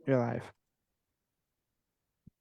You're live.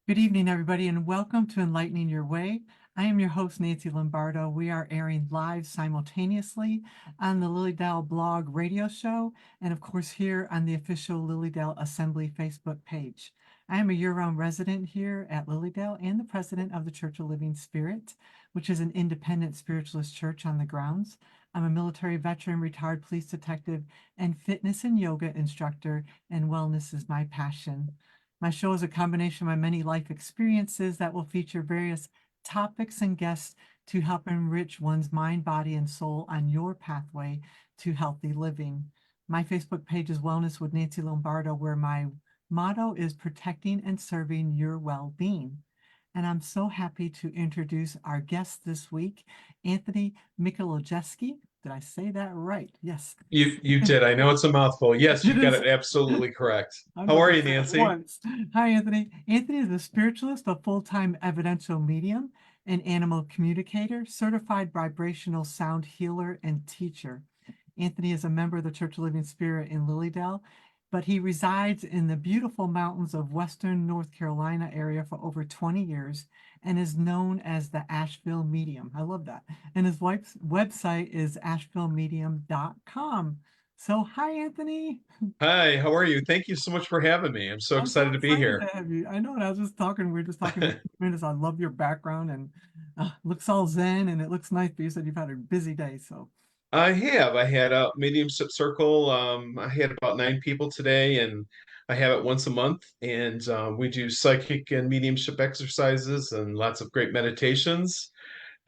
Good evening, everybody, and welcome to Enlightening Your Way. I am your host, Nancy Lombardo. We are airing live simultaneously on the Lilydale blog radio show, and of course, here on the official Lilydale Assembly Facebook page. I am a year-round resident here at Lilydale and the president of the Church of Living Spirit, which is an independent spiritualist church on the grounds. I'm a military veteran, retired police detective, and fitness and yoga instructor, and wellness is my passion. My show is a combination of my many life experiences that will feature various topics and guests to help enrich one's mind, body, and soul on your pathway to healthy living. My Facebook page is Wellness with Nancy Lombardo, where my motto is protecting and serving your well-being. And I'm so happy to introduce our guest this week, Anthony Mikolojeski. Did I say that right? Yes. You did. I know it's a mouthful. Yes, It you got is. it absolutely correct. I'm How just are gonna you, say it Nancy? once. Hi, Anthony. Anthony is a spiritualist, a full-time evidential medium, an animal communicator, certified vibrational sound healer, and teacher. Anthony is a member of the Church of Living Spirit in Lilydale, but he resides in the beautiful mountains of Western North Carolina area for over 20 years and is known as the Asheville Medium. I love that. And his wife's website is asheville.medium.com. So, hi, Anthony. Hi, how are you? Thank you so much for having me. I'm so I'm so excited to be excited to here. have you. I know, and I was just talking, we were just talking for 2 minutes. I love your background and looks all zen and it looks nice, but you said you've had a busy day. So I have. I had a mediumship circle. I had about 9 people today, and I have it once a month. And we do psychic and mediumship exercises and lots of great meditations.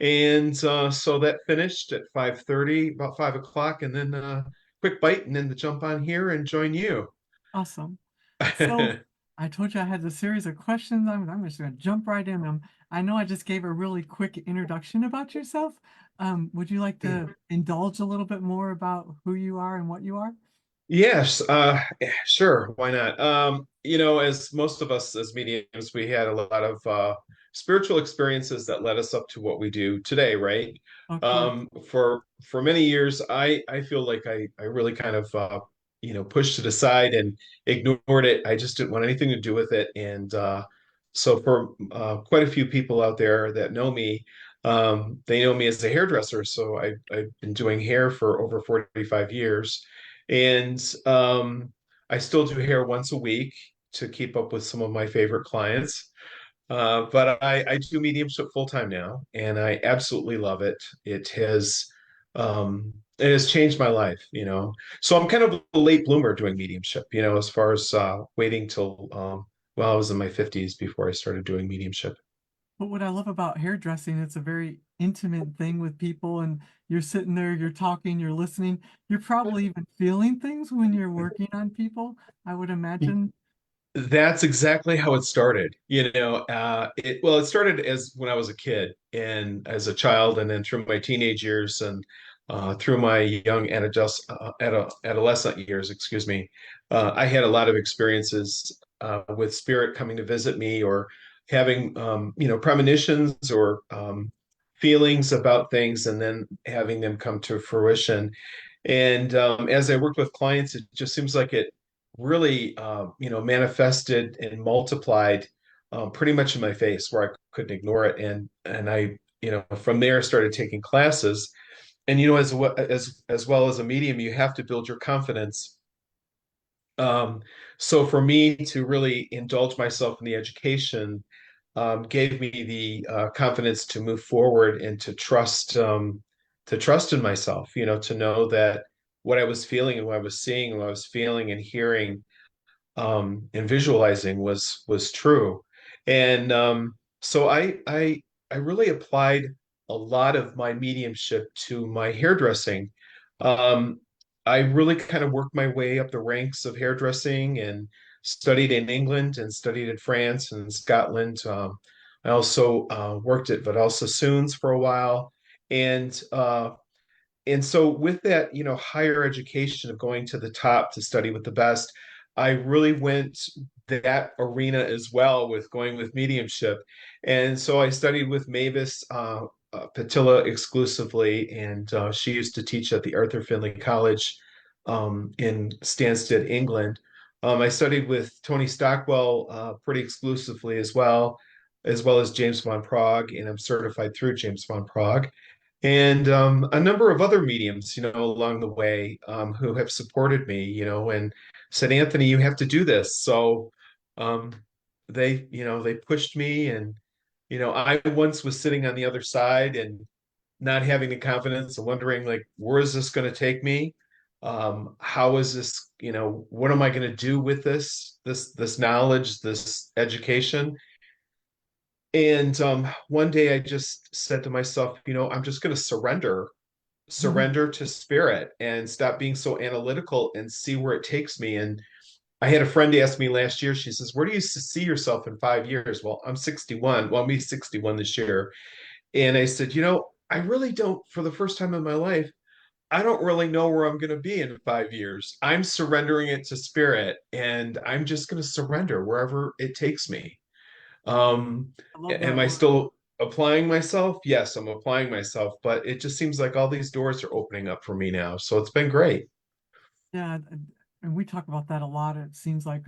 And so that finished at 5:30, about 5 o'clock, and then quick bite, and then to jump on here and join you. awesome. So I told you I had a series of questions. I'm just going to jump right in them. I know I just gave a really quick introduction about yourself. Would you like to indulge a little bit more about who you are and what you are? Yes, sure. Why not? As most of us as mediums, we had a lot of spiritual experiences that led us up to what we do today, right? Of course. For many years, I feel like I really kind of pushed it aside and ignored it. I just didn't want anything to do with it, and so for quite a few people out there that know me, they know me as a hairdresser. So I've been doing hair for over 45 years. And I still do hair once a week to keep up with some of my favorite clients. But I do mediumship full time now, and I absolutely love it. It has changed my life. So I'm kind of a late bloomer doing mediumship, as far as waiting till well, I was in my 50s before I started doing mediumship. But what I love about hairdressing, it's a very intimate thing with people, and you're sitting there, you're talking, you're listening. You're probably even feeling things when you're working on people, I would imagine. That's exactly how it started. It started as when I was a kid and as a child, and then through my teenage years and through my young adolescent years, excuse me. I had a lot of experiences with spirit coming to visit me or having, premonitions or feelings about things and then having them come to fruition. And as I worked with clients, it just seems like it really manifested and multiplied pretty much in my face where I couldn't ignore it. And I, from there started taking classes. And as well as a medium, you have to build your confidence. So for me to really indulge myself in the education gave me the confidence to move forward and to trust in myself, to know that what I was feeling and what I was seeing and what I was feeling and hearing and visualizing was true. And so I really applied a lot of my mediumship to my hairdressing. Um, I really kind of worked my way up the ranks of hairdressing and studied in England and studied in France and Scotland. I also worked at Vidal Sassoon's for a while, and so with that, higher education of going to the top to study with the best, I really went that arena as well with going with mediumship. And so I studied with Mavis Patilla exclusively, and she used to teach at the Arthur Findlay College in Stansted, England. I studied with Tony Stockwell pretty exclusively as well as James von Prague, and I'm certified through James von Prague, and a number of other mediums, along the way, who have supported me, and said, Anthony, you have to do this. So um, they pushed me, and I once was sitting on the other side and not having the confidence and wondering, like, where is this going to take me? How is this, what am I going to do with this knowledge, this education? And one day I just said to myself, I'm just going to surrender to spirit and stop being so analytical and see where it takes me. And I had a friend ask me last year, she says, where do you see yourself in 5 years? Well, I'm 61. Well, I'll be 61 this year. And I said, I really don't, for the first time in my life, I don't really know where I'm going to be in 5 years. I'm surrendering it to spirit, and I'm just going to surrender wherever it takes me. I love Am that I word. still applying myself? Yes, I'm applying myself, but it just seems like all these doors are opening up for me now. So it's been great. Yeah, and we talk about that a lot. It seems like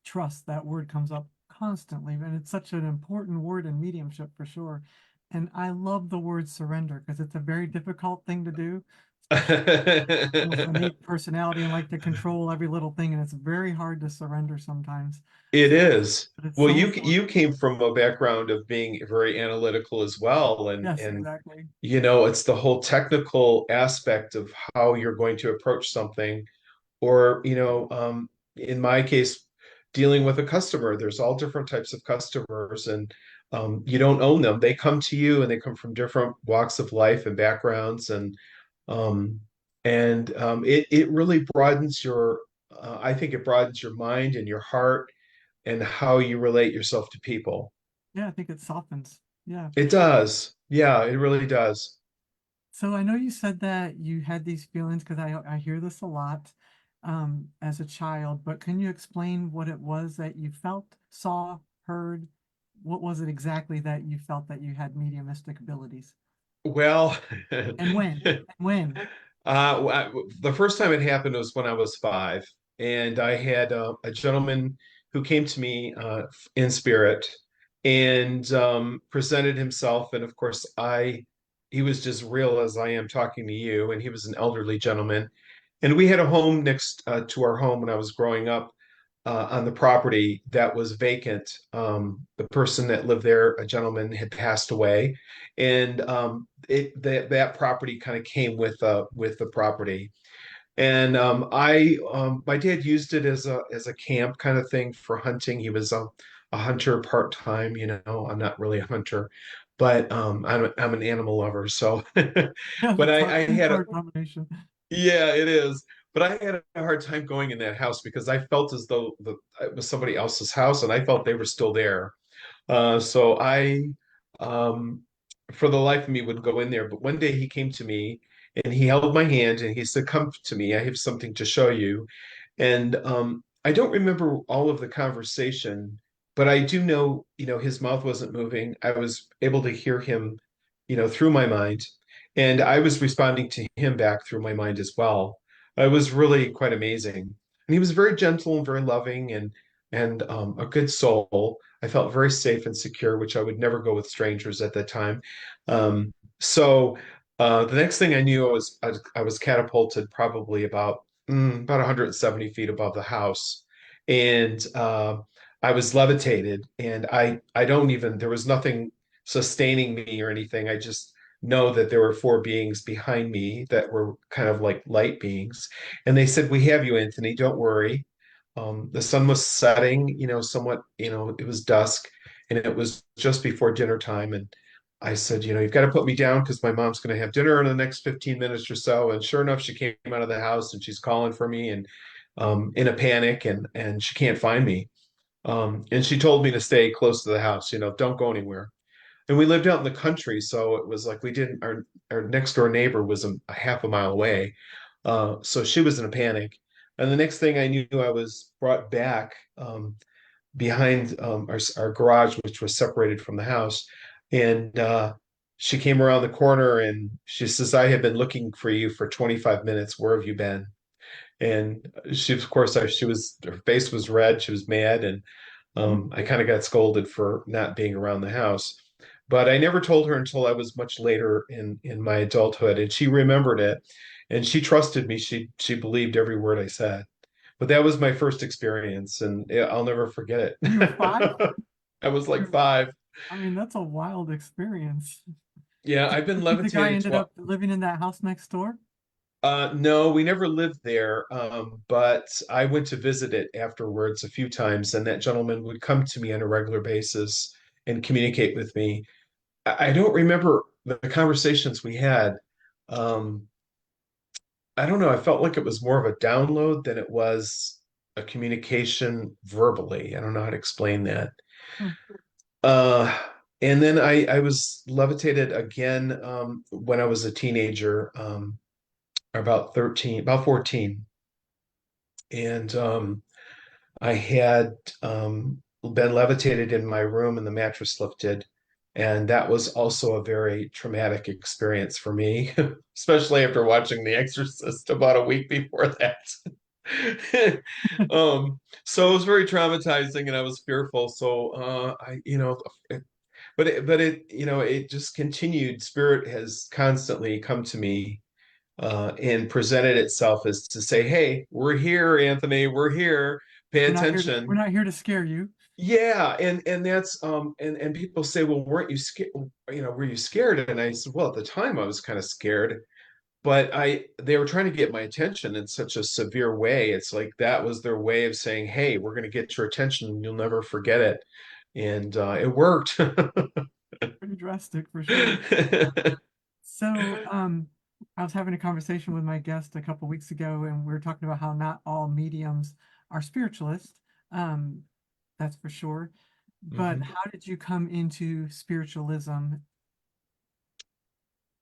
trust, that word comes up constantly, and it's such an important word in mediumship for sure. And I love the word surrender because it's a very difficult thing to do, especially with innate personality and like to control every little thing, and it's very hard to surrender sometimes. It is. But it's Well, so you important. came from a background of being very analytical as well, Yes, and exactly. it's the whole technical aspect of how you're going to approach something, or in my case, dealing with a customer. There's all different types of customers, and you don't own them. They come to you, and they come from different walks of life and backgrounds, um, and it really broadens your. I think it broadens your mind and your heart and how you relate yourself to people. Yeah, I think it softens. Yeah, for It sure. does. Yeah, it really does. So I know you said that you had these feelings because I hear this a lot as a child, but can you explain what it was that you felt, saw, heard? What was it exactly that you felt that you had mediumistic abilities? Well, And when? And when? the first time it happened was when I was 5, and I had a gentleman who came to me in spirit and presented himself, and of course, he was just real as I am talking to you, and he was an elderly gentleman, and we had a home next to our home when I was growing up on the property that was vacant. The person that lived there, a gentleman, had passed away, and that property kind of came with the property. And my dad used it as a camp kind of thing for hunting. He was a hunter part time. I'm not really a hunter, but I'm an animal lover. So, Yeah, but that's hard. I It's a had a hard combination. yeah, it is. But I had a hard time going in that house because I felt as though it was somebody else's house, and I felt they were still there. So um, for the life of me, would go in there. But one day he came to me and he held my hand and he said, "Come to me. I have something to show you." And I don't remember all of the conversation, but I do know, his mouth wasn't moving. I was able to hear him, through my mind, and I was responding to him back through my mind as well. It was really quite amazing. And he was very gentle and very loving, and a good soul. I felt very safe and secure, which I would never go with strangers at that time. So the next thing I knew, I was catapulted probably about 170 feet above the house, and I was levitated, and I don't even there was nothing sustaining me or anything. I just know that there were four beings behind me that were kind of like light beings, and they said, "We have you, Anthony. Don't worry." The sun was setting, somewhat, it was dusk, and it was just before dinner time, and I said, you've got to put me down because my mom's going to have dinner in the next 15 minutes or so. And sure enough, she came out of the house and she's calling for me and in a panic, and she can't find me. And she told me to stay close to the house, don't go anywhere. And we lived out in the country, so it was like we didn't, our next door neighbor was a half a mile away. So she was in a panic. And the next thing I knew, I was brought back behind our garage, which was separated from the house. And she came around the corner and she says, I have been looking for you for 25 minutes. Where have you been? And she, of course, her face was red. She was mad, and Mhm. I kind of got scolded for not being around the house. But I never told her until I was much later in my adulthood, and she remembered it, and she trusted me. She believed every word I said. But that was my first experience, and I'll never forget And you were five? it. I was like You're, 5. I mean, that's a wild experience. Yeah, Do I've been you think the guy levitated ended to. up living in that house next door? No, we never lived there, but I went to visit it afterwards a few times, and that gentleman would come to me on a regular basis and communicate with me. I don't remember the conversations we had. Um, I don't know. I felt like it was more of a download than it was a communication verbally. I don't know how to explain that. Hmm. Uh, and then I was levitated again when I was a teenager, about 13, about 14. And I had been levitated in my room and the mattress lifted. And that was also a very traumatic experience for me, especially after watching The Exorcist about a week before that. So it was very traumatizing and I was fearful. So it just continued. Spirit has constantly come to me and presented itself as to say, "Hey, we're here, Anthony. We're here. Pay We're attention." not here to scare you. Yeah, and that's and people say, "Well, weren't you scared? Were you scared?" And I said, "Well, at the time, I was kind of scared, but they were trying to get my attention in such a severe way. It's like that was their way of saying, "Hey, we're going to get your attention, and you'll never forget it." And it worked. Pretty drastic for sure. So, I was having a conversation with my guest a couple weeks ago, and we were talking about how not all mediums are spiritualists. Um, that's for sure. But Mhm. how did you come into spiritualism?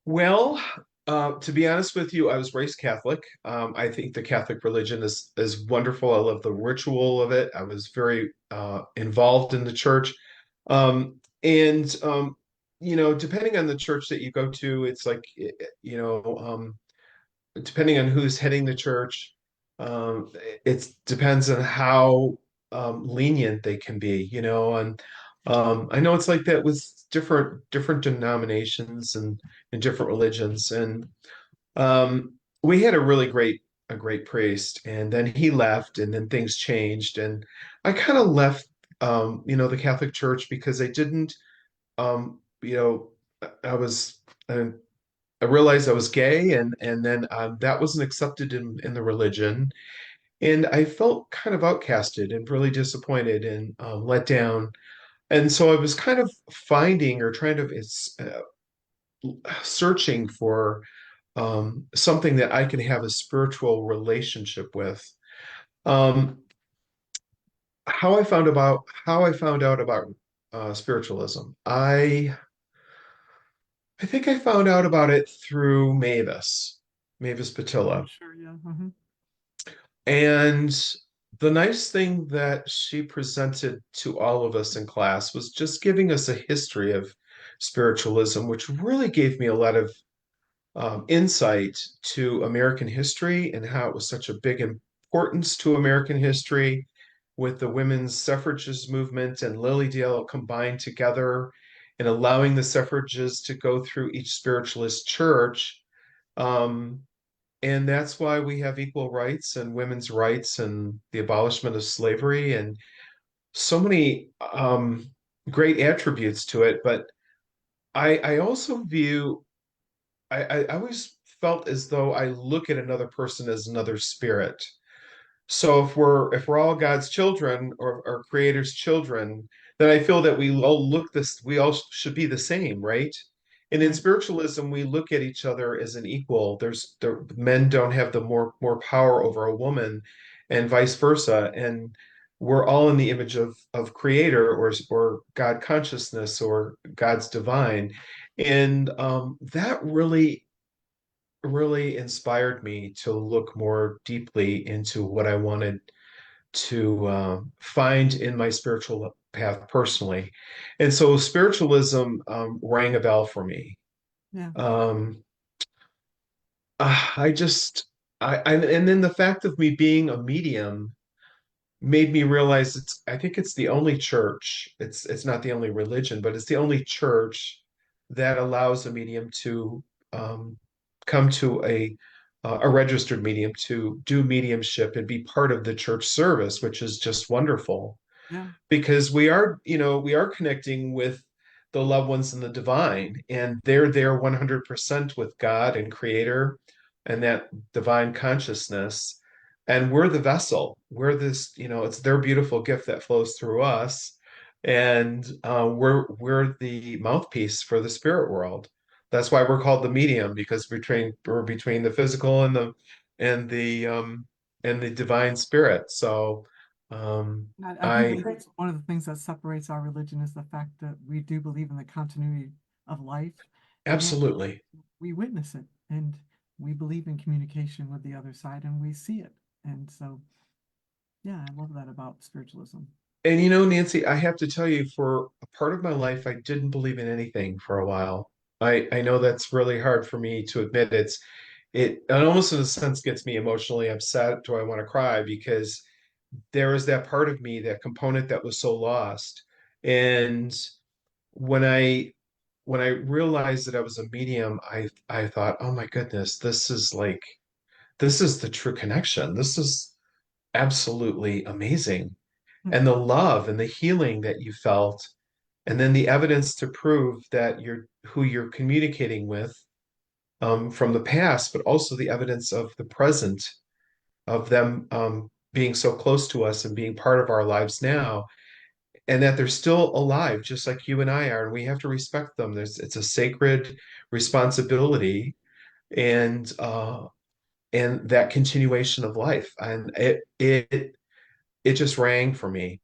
Well, to be honest with you, I was raised Catholic. I think the Catholic religion is wonderful. I love the ritual of it. I was very involved in the church, and depending on the church that you go to, it's like you know, depending on who's heading the church, it depends on how lenient they can be. And I know it's like that with different denominations and different religions. And we had a great priest, and then he left, and then things changed, and I kind of left the Catholic Church because I didn't I was I realized I was gay, and then that wasn't accepted in the religion, and I felt kind of outcasted and really disappointed and let down. And so I was kind of finding or trying to searching for something that I can have a spiritual relationship with. Um, how I found out about spiritualism. I think I found out about it through Mavis Oh, Patilla. sure, yeah. And the nice thing that she presented to all of us in class was just giving us a history of spiritualism, which really gave me a lot of insight to American history and how it was such a big importance to American history with the women's suffrages movement and Lily Dale combined together and allowing the suffrages to go through each spiritualist church. Um, and that's why we have equal rights and women's rights and the abolishment of slavery and so many great attributes to it. But I also view, I always felt as though I look at another person as another spirit. So if we're all God's children or Creator's children, then I feel that we all should be the same, right? And in Right. spiritualism, we look at each other as an equal. Men don't have the more power over a woman, and vice versa. And we're all in the image of Creator or God consciousness or God's divine. And that really inspired me to look more deeply into what I wanted to find in my spiritual path personally. And so spiritualism rang a bell for me. Yeah. Um, I just, And then the fact of me being a medium made me realize I think it's the only church, it's not the only religion, but it's the only church that allows a medium to um, come to a registered medium to do mediumship and be part of the church service, which is just wonderful Yeah. because we are connecting with the loved ones in the divine, and they're there 100% with God and Creator and that divine consciousness. And we're the vessel. We're this, it's their beautiful gift that flows through us. And we're the mouthpiece for the spirit world. That's why we're called the medium, because we're between the physical and and the the divine spirit. So I do I believe it's one of the things that separates our religion is the fact that we do believe in the continuity of life, and absolutely. we witness it, and we believe in communication with the other side, and we see it. And so, yeah, I love that about spiritualism. And Nancy, I have to tell you, for a part of my life, I didn't believe in anything for a while. I know that's really hard for me to admit. It almost in a sense gets me emotionally upset. Do I want to cry? Because there is that part of me, that component that was so lost. And when I realized that I was a medium, I thought, oh my goodness, this is the true connection. This is absolutely amazing. Hmm. And the love and the healing that you felt, and then the evidence to prove that you're who you're communicating with from the past, but also the evidence of the present, of them being so close to us and being part of our lives now, and that they're still alive, just like you and I are, and we have to respect them. It's a sacred responsibility, and that continuation of life, and it just rang for me,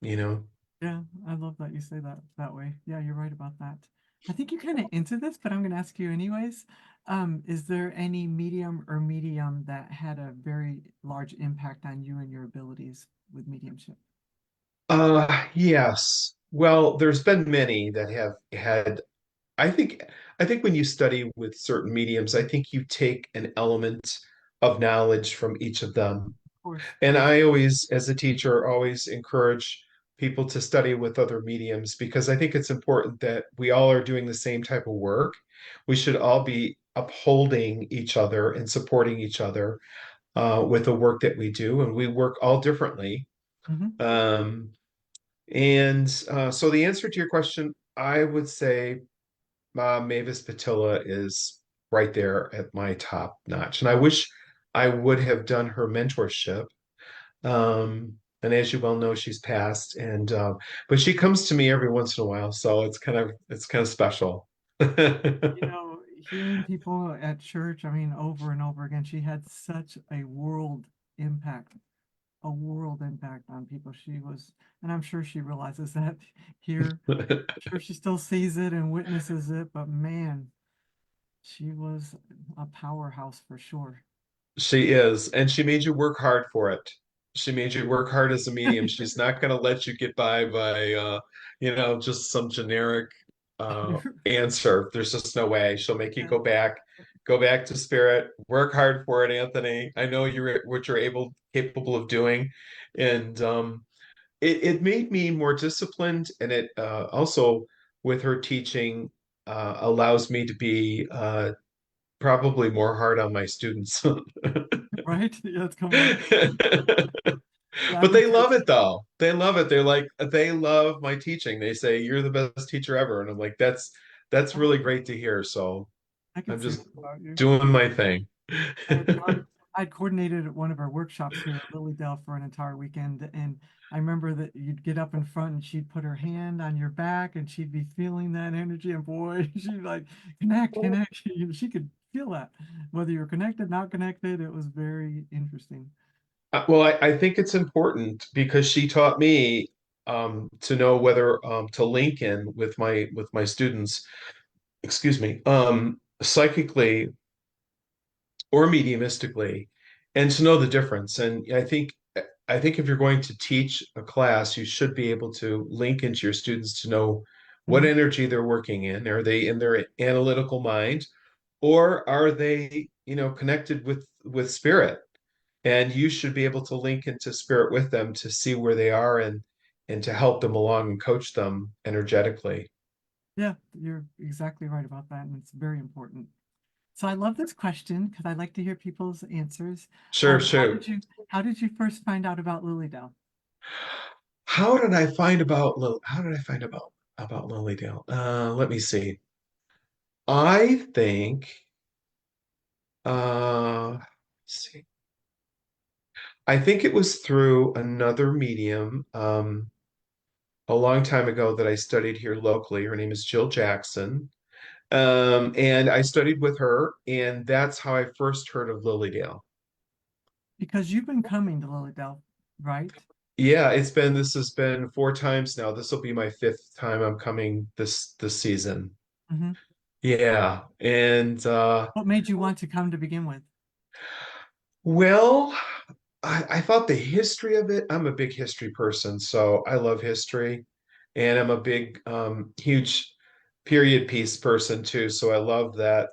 you know. Yeah, I love that you say that way. Yeah, you're right about that. I think you're kind of into this, but I'm going to ask you anyways. Is there any medium that had a very large impact on you and your abilities with mediumship? Yes. Well, there's been many that have had, I think, I think when you study with certain mediums, I think you take an element of knowledge from each of them. Of course. And I always, as a teacher, always encourage people to study with other mediums because I think it's important that we all are doing the same type of work. We should all be upholding each other and supporting each other with the work that we do, and we work all differently. Hmm. Um, so the answer to your question, I would say Mavis Patilla is right there at my top notch. And I wish I would have done her mentorship. And as you well know, she's passed, and but she comes to me every once in a while, so it's kind of special. You know, hearing people at church, I mean, over and over again, she had such impact, a world impact on people. She was, and I'm sure she realizes that here. I'm sure she still sees it and witnesses it, but man, she was a powerhouse for sure. She is, and she made you work hard for it. She made you work hard as a medium. She's not going to let you get by just some generic answer. There's just no way. She'll make you Yeah. go back to spirit, work hard for it, Anthony. I know you're what you're capable of doing, and it made me more disciplined, and it also with her teaching allows me to be probably more hard on my students. Right? Yeah, it's coming up. Yeah, But me they too. love it though. They love it. They're like, they love my teaching. They say, you're the best teacher ever. And I'm like, that's Oh, really great to hear. So I can I'm say just that about you. doing my thing. I had taught, I'd coordinated one of our workshops here at Lilydale for an entire weekend, and I remember that you'd get up in front and she'd put her hand on your back and she'd be feeling that energy, and boy, she'd like connect. She could feel that, whether you're connected, not connected. It was very interesting. Well, I think it's important because she taught me to know whether to link in with my students, excuse me, psychically or mediumistically, and to know the difference. And I think if you're going to teach a class, you should be able to link into your students to know what Mhm. energy they're working in. Are they in their analytical mind, or are they connected with spirit, and you should be able to link into spirit with them to see where they are and to help them along and coach them energetically. Yeah, you're exactly right about that, and it's very important. So I love this question because I like to hear people's answers. Sure, How sure. how did you first find out about Lilydale? How did I find about Lilydale? Let me see. I think let's see. I think it was through another medium a long time ago that I studied here locally. Her name is Jill Jackson. And I studied with her, and that's how I first heard of Lilydale. Because you've been coming to Lilydale, right? Yeah, this has been 4 times now. This will be my fifth time I'm coming this season. Hmm. Yeah. And What made you want to come to begin with? well, I thought the history of it, I'm a big history person, so I love history. And I'm a big, huge period piece person too. So I love that,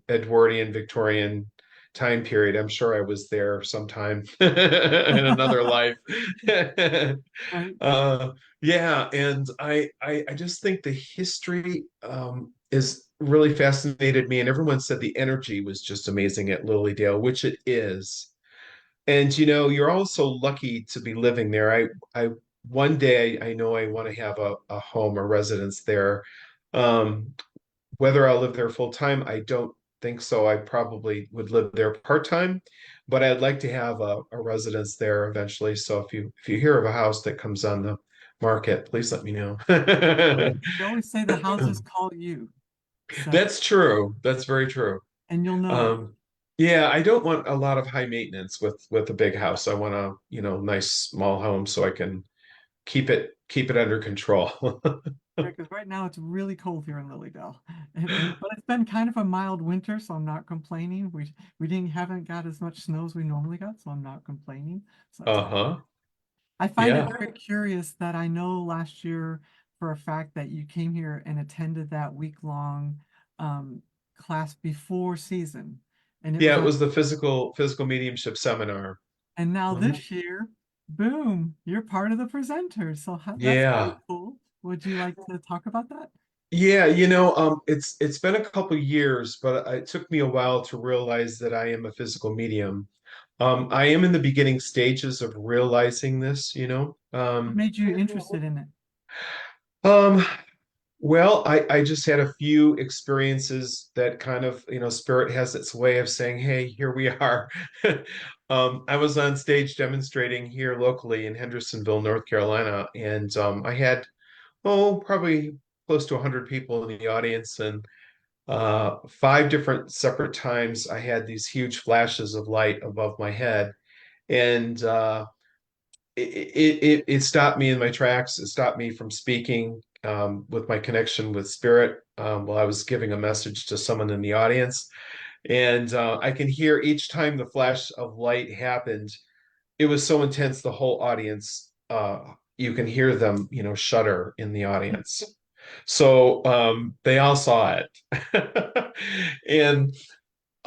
Edwardian, Victorian time period. I'm sure I was there sometime in another life. Right. Uh, yeah, and I just think the history is really fascinated me, and everyone said the energy was just amazing at Lilydale, which it is. And you're also lucky to be living there. I one day I know I want to have a home, a residence there. Um, Whether I'll live there full time, I don't think so. I probably would live there part time, but I'd like to have a residence there eventually. So if you hear of a house that comes on the market, please let me know. They always say the houses call you, so That's true. That's very true. and you'll know it. Um, yeah, I don't want a lot of high maintenance with a big house. I want a, nice small home so I can keep it under control. Yeah, because right now it's really cold here in Lilydale, and but it's been kind of a mild winter, so I'm not complaining. We didn't haven't got as much snow as we normally got, so I'm not complaining. So that's all. Uh-huh. I find it Yeah. very curious that I know last year for a fact that you came here and attended that week-long um, class before season, and it Yeah, was it on. was the physical mediumship seminar. And now Mhm. this year, boom, you're part of the presenters. So that's very Yeah. cool. Would you like to talk about that? Yeah, it's been a couple years, but it took me a while to realize that I am a physical medium. I am in the beginning stages of realizing this, you know. What made you interested in it? Um, Well, I just had a few experiences that kind of, spirit has its way of saying, hey, here we are. I was on stage demonstrating here locally in Hendersonville, North Carolina, and I had, probably close to 100 people in the audience, and 5 different separate times I had these huge flashes of light above my head. And it stopped me in my tracks. It stopped me from speaking with my connection with spirit while I was giving a message to someone in the audience. And I can hear each time the flash of light happened, it was so intense, the whole audience, you can hear them, shudder in the audience. So they all saw it. And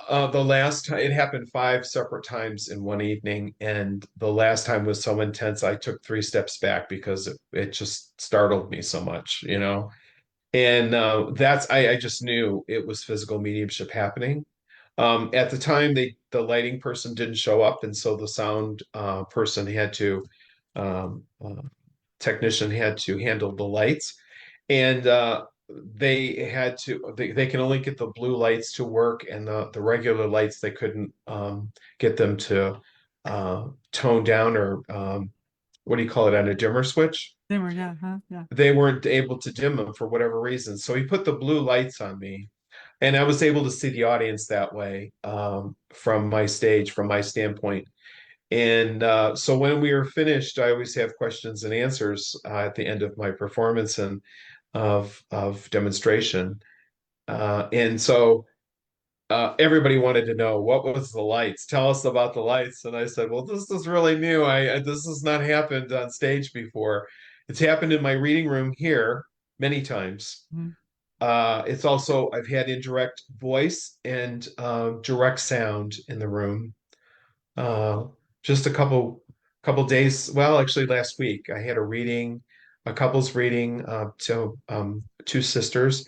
the last time it happened 5 separate times in one evening, and the last time was so intense, I took 3 steps back because it just startled me so much, And I just knew it was physical mediumship happening. At the time, the lighting person didn't show up, and so the sound person had to um, technician had to handle the lights, and they can only get the blue lights to work, and the regular lights they couldn't get them to tone down, or what do you call it, on a dimmer switch. Dimmer, yeah, huh? Yeah. They weren't able to dim them for whatever reason, so he put the blue lights on me, and I was able to see the audience that way, from my stage, from my standpoint. And so when we were finished, I always have questions and answers at the end of my performance and of demonstration. And so everybody wanted to know, what was the lights? Tell us about the lights. And I said, well, this is really new. This has not happened on stage before. It's happened in my reading room here many times. Mhm. It's also I've had indirect voice and direct sound in the room. Uh, just a couple days. Well, actually, last week I had a reading, a couple's reading to two sisters,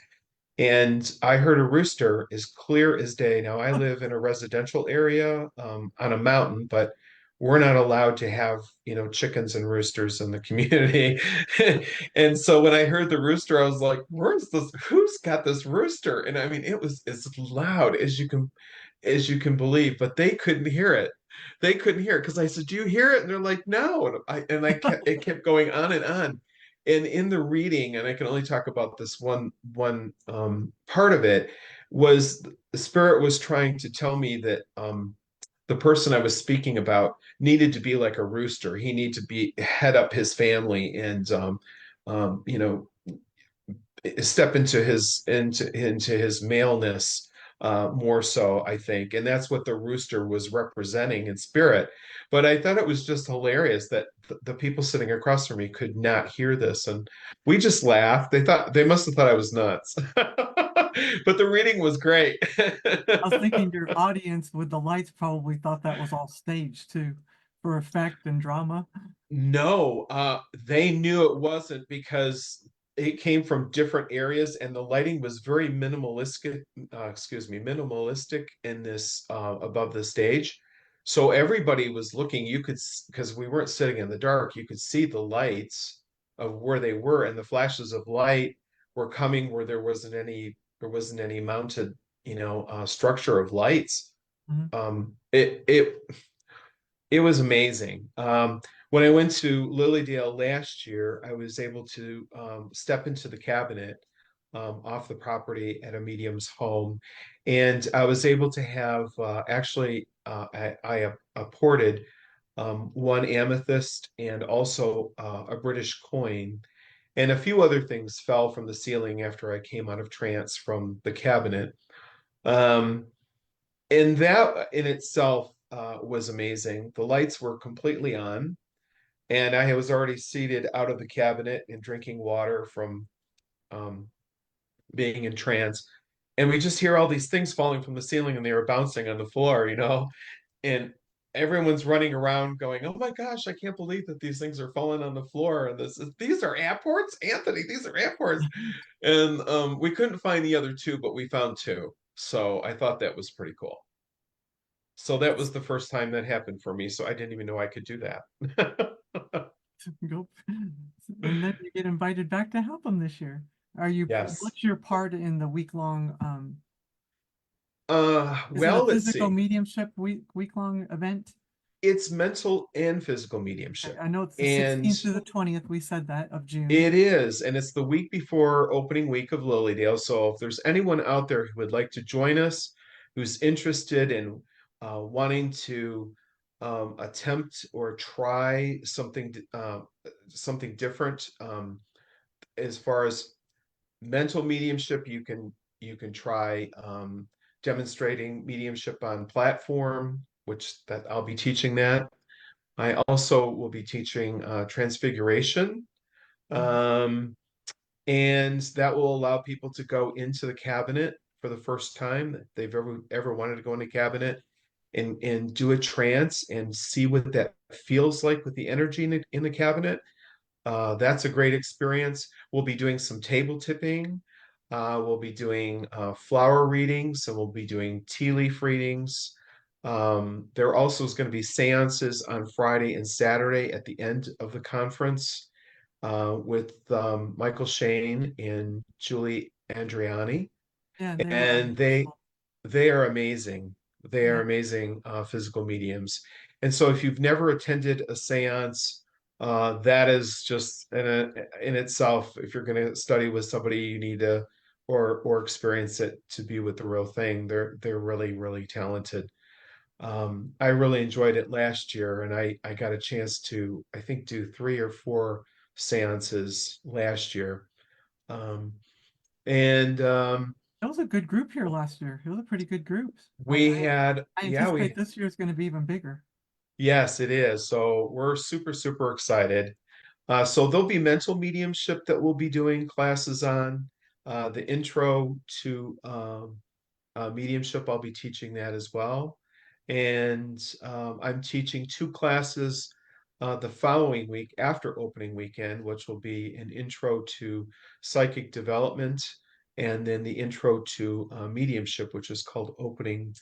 and I heard a rooster as clear as day. Now, I live in a residential area on a mountain, but we're not allowed to have, chickens and roosters in the community. And so when I heard the rooster, I was like, where's this? Who's got this rooster? And I mean, it was as loud as you can believe, but they couldn't hear it. They couldn't hear it because I said, "Do you hear it?" And they're like, "No." And I kept it kept going on and on. And in the reading, and I can only talk about this one part of it, was the spirit was trying to tell me that the person I was speaking about needed to be like a rooster. He needed to be head up his family and um, you know step into his maleness more so, I think, and that's what the rooster was representing in spirit. But I thought it was just hilarious that the people sitting across from me could not hear this, and we just laughed. They must have thought I was nuts, but the reading was great. I was thinking your audience with the lights probably thought that was all staged too, for effect and drama. No, they knew it wasn't because it came from different areas and the lighting was very minimalistic in this above the stage. So everybody was looking, because we weren't sitting in the dark, you could see the lights of where they were, and the flashes of light were coming where there wasn't any mounted, structure of lights. Mhm. It was amazing. When I went to Lilydale last year, I was able to step into the cabinet off the property at a medium's home, and I was able to have I apported one amethyst and also a British coin, and a few other things fell from the ceiling after I came out of trance from the cabinet. Um, and that in itself was amazing. The lights were completely on, and I was already seated out of the cabinet and drinking water from um, being in trance. And we just hear all these things falling from the ceiling and they were bouncing on the floor. And everyone's running around going, "Oh my gosh, I can't believe that these things are falling on the floor. And these are apports, Anthony, these are apports." And we couldn't find the other two, but we found two. So I thought that was pretty cool. So that was the first time that happened for me. So I didn't even know I could do that. Go. And then you get invited back to help them this year. Yes. What's your part in the week-long, is it a Well, let's physical see. mediumship week-long event? It's mental and physical mediumship. I know it's the And 16th through the 20th, we said that, of June. it is, and it's the week before opening week of Lilydale. So if there's anyone out there who would like to join us, who's interested in wanting to attempt or try something different, as far as mental mediumship, you can try demonstrating mediumship on platform, which that I'll be teaching that. I also will be teaching transfiguration, Mhm. um, and that will allow people to go into the cabinet for the first time that they've ever wanted to go in a cabinet and do a trance and see what that feels like with the energy in the cabinet. That's a great experience. We'll be doing some table tipping. We'll be doing flower readings, and we'll be doing tea leaf readings. There also is going to be seances on Friday and Saturday at the end of the conference with Michael Shane and Julie Andriani, Yeah, they were and they wonderful. they are amazing. They are Yeah. amazing physical mediums. And so if you've never attended a seance, that is just in itself, if you're going to study with somebody, you need to or experience it to be with the real thing. They're really, really talented. I really enjoyed it last year, and I got a chance to, I think, do 3 or 4 seances last year. Um, and It was a good group here last year. It was a pretty good group. we had, I yeah, anticipate we this year is going to be even bigger. Yes, it is. So we're super, super excited. So there'll be mental mediumship that we'll be doing classes on. The intro to mediumship, I'll be teaching that as well. And I'm teaching two classes the following week after opening weekend, which will be an intro to psychic development and then the intro to mediumship, which is called Opening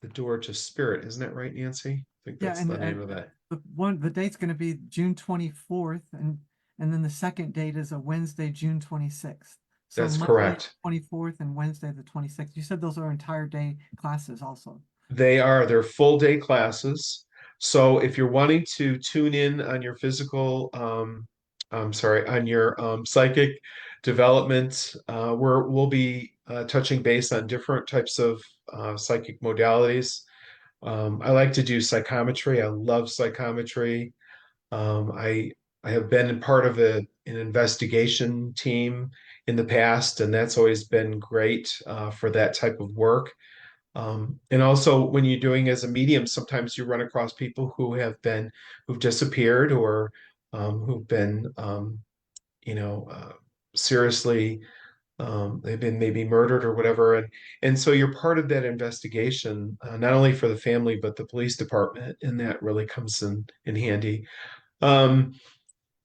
the Door to Spirit. Isn't that right, Nancy? I think Yeah, that's the name of that. the date's going to be June 24th, and then the second date is a Wednesday, June 26th. So That's Monday correct. 24th and Wednesday the 26th. You said those are entire day classes also. They're full day classes. So if you're wanting to tune in on your physical, I'm sorry, on your psychic development, we'll be touching base on different types of psychic modalities. I like to do psychometry. I love psychometry. I have been part of an investigation team in the past, and that's always been great for that type of work. And also, when you're doing as a medium, sometimes you run across people who've disappeared or who've been, you know, seriously, they've been maybe murdered or whatever. And so you're part of that investigation, not only for the family, but the police department. And that really comes in handy. Um,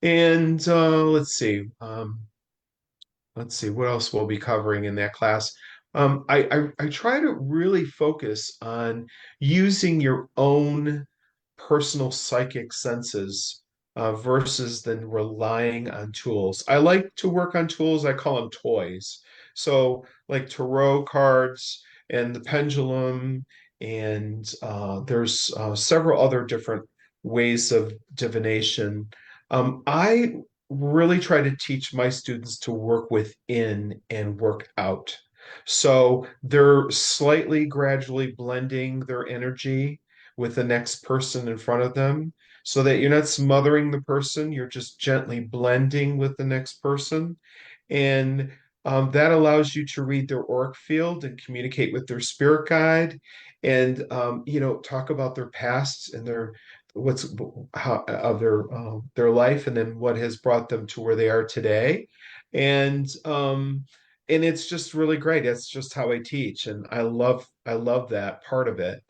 and let's see what else we'll be covering in that class. I try to really focus on using your own personal psychic senses versus then relying on tools. I like to work on tools, I call them toys. So, like tarot cards and the pendulum, and there's several other different ways of divination. I really try to teach my students to work within and work out. So they're slightly gradually blending their energy with the next person in front of them so that you're not smothering the person, you're just gently blending with the next person. And that allows you to read their auric field and communicate with their spirit guide and, talk about their past and what's how of their life and then what has brought them to where they are today. And it's just really great. It's just how I teach, and I love that part of it.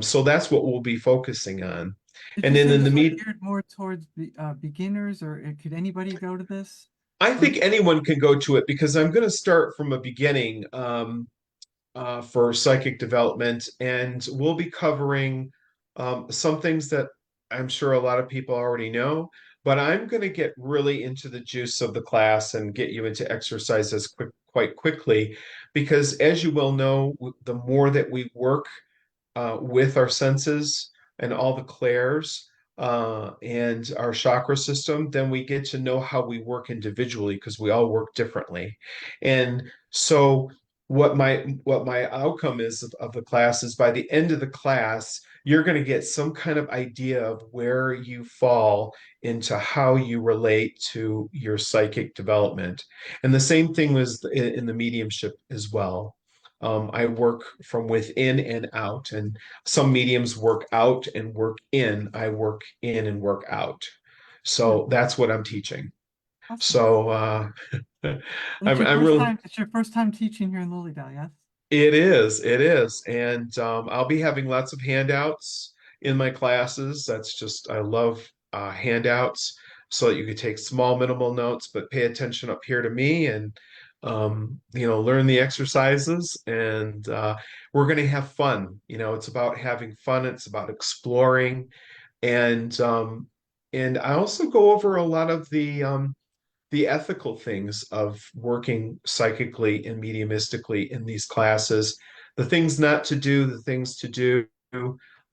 So that's what we'll be focusing on. Did And you then say in the this was meet, geared more towards beginners, or could anybody go to this? I Or think anyone can go to it because I'm going to start from a beginning for psychic development, and we'll be covering some things that I'm sure a lot of people already know. But I'm going to get really into the juice of the class and get you into exercises quite quickly, because as you well know, the more that we work with our senses and all the clairs and our chakra system, then we get to know how we work individually because we all work differently. And so what my outcome is of the class is by the end of the class, you're going to get some kind of idea of where you fall into how you relate to your psychic development. And the same thing was in the mediumship as well. I work from within and out, and some mediums work out and work in. I work in and work out. yeah, So that's what I'm teaching. awesome. So And it's I'm really your first time teaching here in Lilydale, yes? it is, and I'll be having lots of handouts in my classes. That's just I love handouts so that you can take small minimal notes, but pay attention up here to me and learn the exercises, and we're going to have fun. It's about having fun. It's about exploring, and I also go over a lot of the ethical things of working psychically and mediumistically in these classes, the things not to do, the things to do,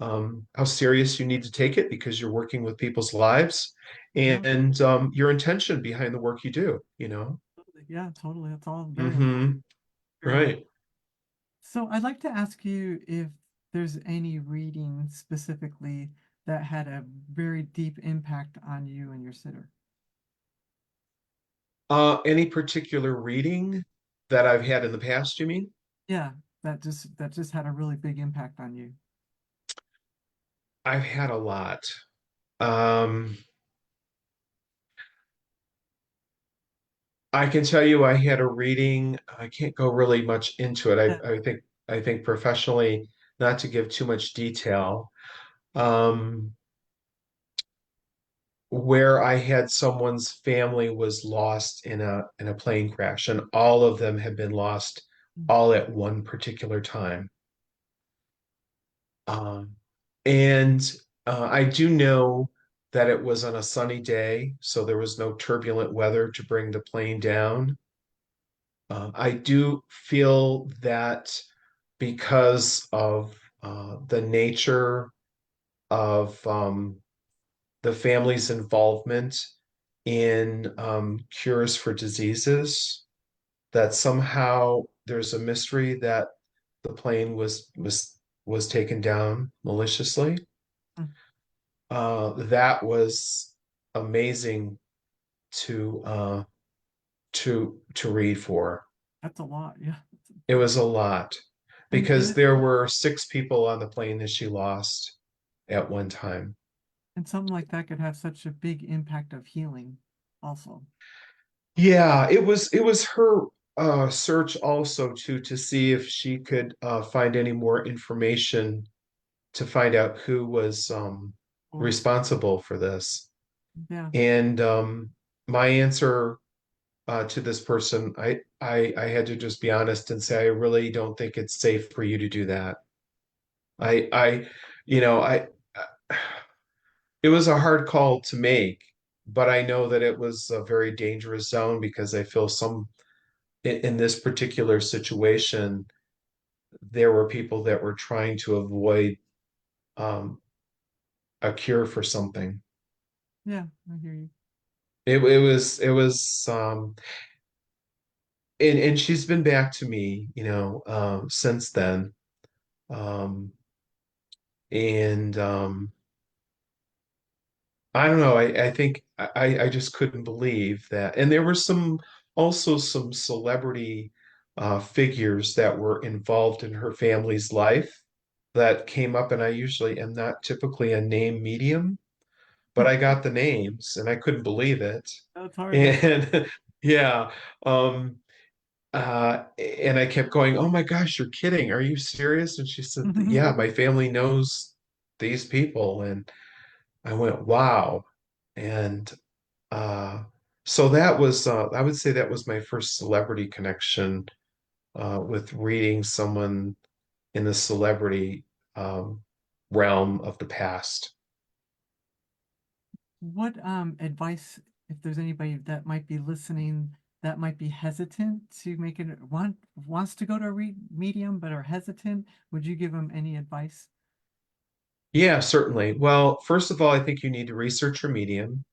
how serious you need to take it because you're working with people's lives, Yeah, and your intention behind the work you do. totally. Yeah, totally. It's all very important. Hmm. Very important. Right. So I'd like to ask you if there's any reading specifically that had a very deep impact on you and your sitter. Any particular reading that I've had in the past, you mean? Yeah, that just had a really big impact on you. I've had a lot. Um, I can tell you I had a reading. I can't go really much into it. Yeah. I think professionally, not to give too much detail, um, where I had someone's family was lost in a plane crash, and all of them had been lost all at one particular time. Um, and I do know that it was on a sunny day, so there was no turbulent weather to bring the plane down. I do feel that because of the nature of the family's involvement in cures for diseases, that somehow there's a mystery that the plane was taken down maliciously. Mm. That was amazing to to read for. That's a lot. Yeah. It was a lot And because there were six people on the plane that she lost at one time. and something like that could have such a big impact of healing also. Yeah, it was her search also to see if she could find any more information to find out who was Or responsible for this. yeah. And my answer to this person, I had to just be honest and say, I really don't think it's safe for you to do that. I, you know, it was a hard call to make, but I know that it was a very dangerous zone because I feel in this particular situation, there were people that were trying to avoid um, a cure for something. Yeah, I hear you. It was and she's been back to me, since then. Um, and I don't know. I think I just couldn't believe that. And there were also some celebrity figures that were involved in her family's life that came up, and I usually am not typically a name medium, but I got the names and I couldn't believe it. That's hard to. And yeah, um, and I kept going, "Oh my gosh, you're kidding. Are you serious?" And she said, "Yeah, my family knows these people." And I went, "Wow." And uh, so that was, I would say that was my first celebrity connection with reading someone in the celebrity um, realm of the past. What advice, if there's anybody that might be listening that might be hesitant to make it wants to go to a medium but are hesitant, would you give them any advice? Yeah, certainly. Well, first of all, I think you need to research your medium.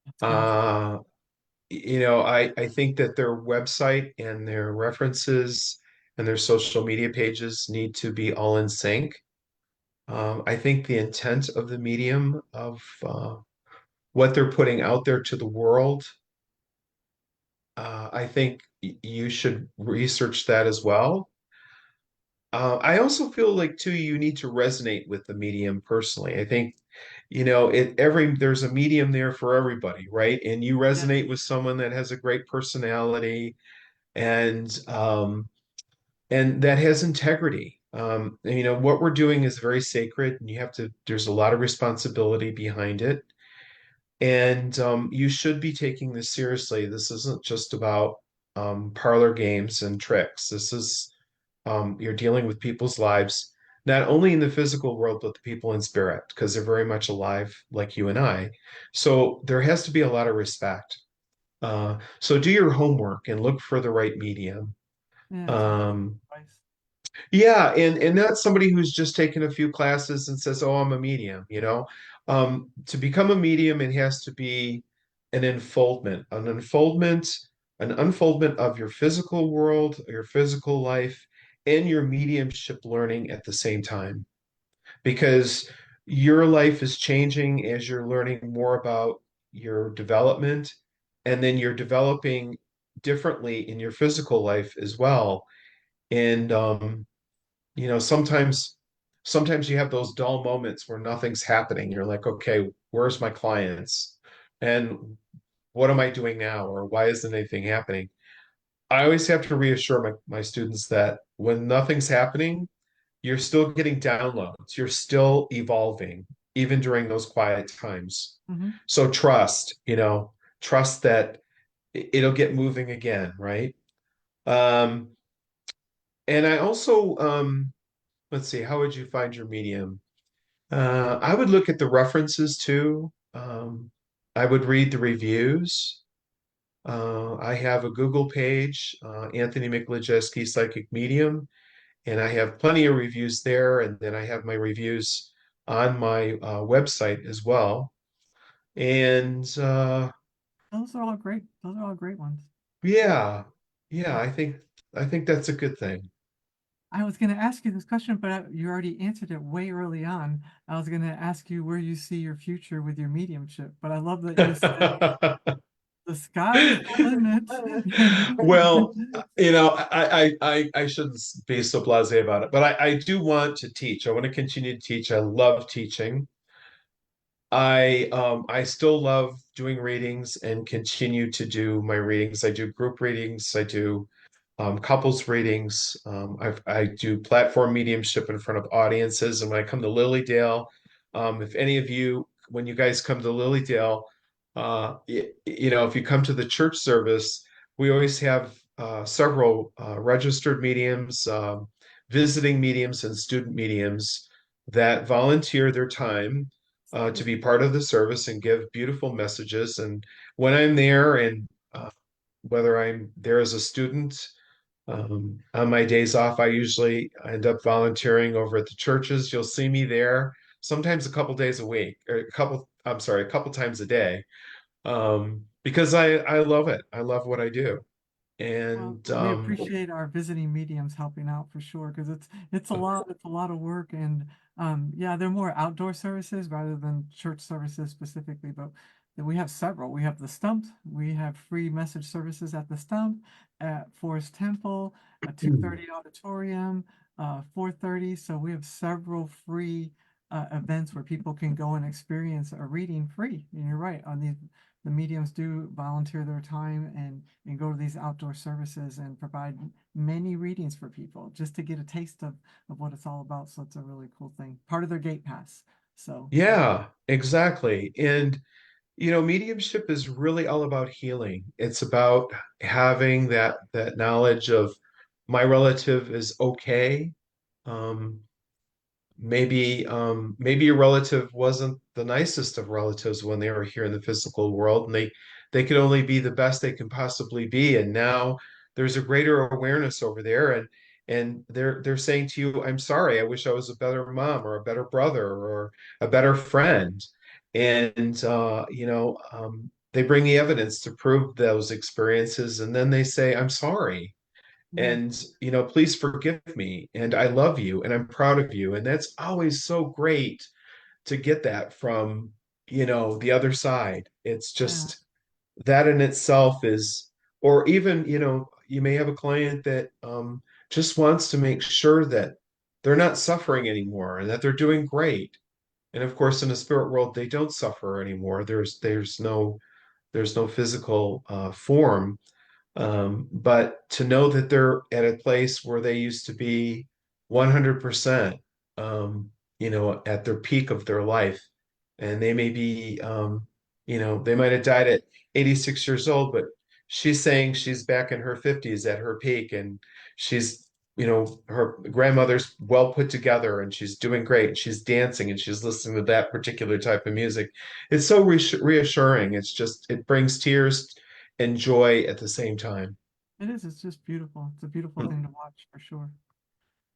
That's good. Uh, I think that their website and their references and their social media pages need to be all in sync. I think the intent of the medium of what they're putting out there to the world, I think you should research that as well. I also feel like too, you need to resonate with the medium personally. I think, there's a medium there for everybody, right? And you Yeah, resonate with someone that has a great personality and that has integrity. What we're doing is very sacred, and there's a lot of responsibility behind it. And you should be taking this seriously. This isn't just about parlor games and tricks. You're dealing with people's lives, not only in the physical world, but the people in spirit, because they're very much alive like you and I. So there has to be a lot of respect. So do your homework and look for the right medium. yeah, it's Um, advice. yeah, and not somebody who's just taken a few classes and says, "Oh, I'm a medium," you know. To become a medium, it has to be an unfoldment of your physical world, your physical life, and your mediumship learning at the same time. Because your life is changing as you're learning more about your development, and then you're developing differently in your physical life as well. And sometimes you have those dull moments where nothing's happening. You're like, okay, where's my clients? And what am I doing now? Or why isn't anything happening? I always have to reassure my students that when nothing's happening, you're still getting downloads. You're still evolving, even during those quiet times. Hmm. So trust that it'll get moving again, right? Um, and I also, let's see, how would you find your medium? I would look at the references too. I would read the reviews. I have a Google page, Anthony Mikolojeski Psychic Medium, and I have plenty of reviews there. And then I have my reviews on my website as well. And Those are all great. Those are all great ones. yeah, yeah, Uh, I think that's a good thing. I was going to ask you this question, but you already answered it way early on. I was going to ask you where you see your future with your mediumship, but I love that you said the sky's the limit. Well, I shouldn't be so blasé about it, but I do want to teach. I want to continue to teach. I love teaching. I still love doing readings and continue to do my readings. I do group readings. I do couples readings. I do platform mediumship in front of audiences. And when I come to Lilydale, if any of you, when you guys come to Lilydale, if you come to the church service, we always have several registered mediums, visiting mediums, and student mediums that volunteer their time to be part of the service and give beautiful messages. And when I'm there, and whether I'm there as a student, on my days off, I usually end up volunteering over at the churches. You'll see me there sometimes a couple days a week, or I'm sorry, a couple times a day, because I love it. I love what I do. Well, And we appreciate our visiting mediums helping out for sure because it's a lot of work and yeah, they're more outdoor services rather than church services specifically, but we have several. We have the Stump, we have free message services at the Stump, at Forest Temple, at 2:30 Auditorium, 4:30. So we have several free events where people can go and experience a reading free. And you're right, on the mediums do volunteer their time and go to these outdoor services and provide many readings for people just to get a taste of what it's all about. So it's a really cool thing. Part of their gate pass. So yeah, exactly. And mediumship is really all about healing. It's about having that knowledge of my relative is okay. Um, maybe your relative wasn't the nicest of relatives when they were here in the physical world, and they could only be the best they can possibly be. And now there's a greater awareness over there, and they're saying to you, I'm sorry, I wish I was a better mom or a better brother or a better friend. And they bring the evidence to prove those experiences, and then they say, I'm sorry, yeah, and please forgive me, and I love you, and I'm proud of you. And that's always so great to get that from the other side. It's yeah, just that in itself is, or even you may have a client that just wants to make sure that they're not suffering anymore and that they're doing great. And of course, in the spirit world, they don't suffer anymore. There's no physical form, but to know that they're at a place where they used to be 100%, at their peak of their life, and they may be, they might have died at 86 years old, but she's saying she's back in her 50s at her peak, and she's, her grandmother's well put together, and she's doing great. She's dancing and she's listening to that particular type of music. It's so reassuring. It brings tears and joy at the same time. it is. It's just beautiful. It's a beautiful thing to watch for sure.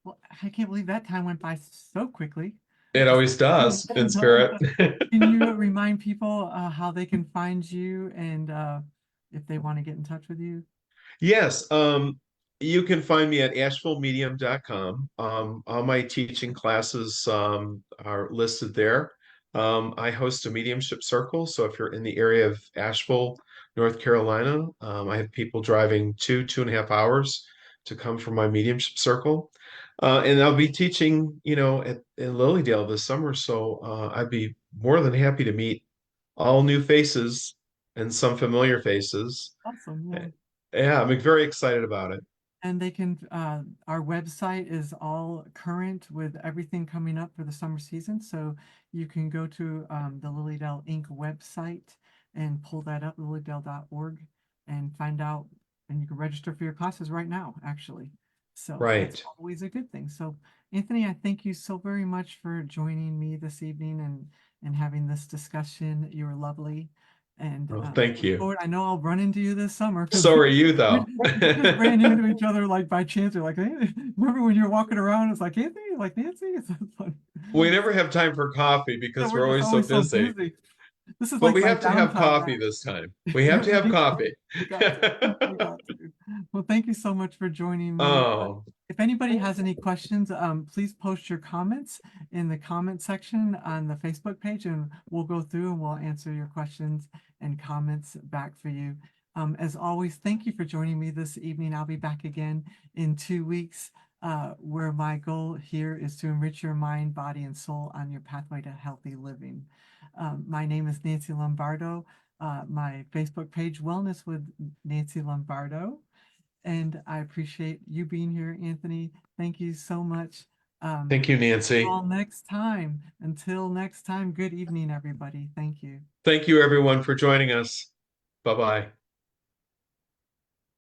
Well, I can't believe that time went by so quickly. It Just always does in spirit. can you remind people how they can find you and if they want to get in touch with you? Yes, you can find me at asheville.medium.com. All my teaching classes are listed there. I host a mediumship circle, so if you're in the area of Asheville, North Carolina, I have people driving 2.5 hours to come from my mediumship circle. And I'll be teaching, in Lilydale this summer, so I'd be more than happy to meet all new faces and some familiar faces. Awesome. Yeah. Yeah, I'm very excited about it. And they can, our website is all current with everything coming up for the summer season. So you can go to the Lily Dell Inc. website and pull that up, lilydell.org, and find out, and you can register for your classes right now, actually. So that's Right. always a good thing. So Anthony, I thank you so very much for joining me this evening and having this discussion. You were lovely. And Well, thank look you. forward, I know I'll run into you this summer because So are you, we, though. we just ran into each other like by chance. We're like, hey, remember when you were walking around? It's like Anthony, like Nancy. It's fun. We never have time for coffee So because we're we're just always so always so busy. busy. This is But like we my have to have downtime coffee now. this time. We have to have coffee. We got to. We got to. Well, thank you so much for joining me. Oh, If anybody has any questions, please post your comments in the comment section on the Facebook page, and we'll go through and we'll answer your questions and comments back for you. As always, thank you for joining me this evening. I'll be back again in 2 weeks, where my goal here is to enrich your mind, body, and soul on your pathway to healthy living. My name is Nancy Lombardo. My Facebook page, Wellness with Nancy Lombardo. And I appreciate you being here, Anthony. Thank you so much. thank you, Nancy. Until next time, good evening, everybody. Thank you. Thank you, everyone, for joining us. Bye-bye.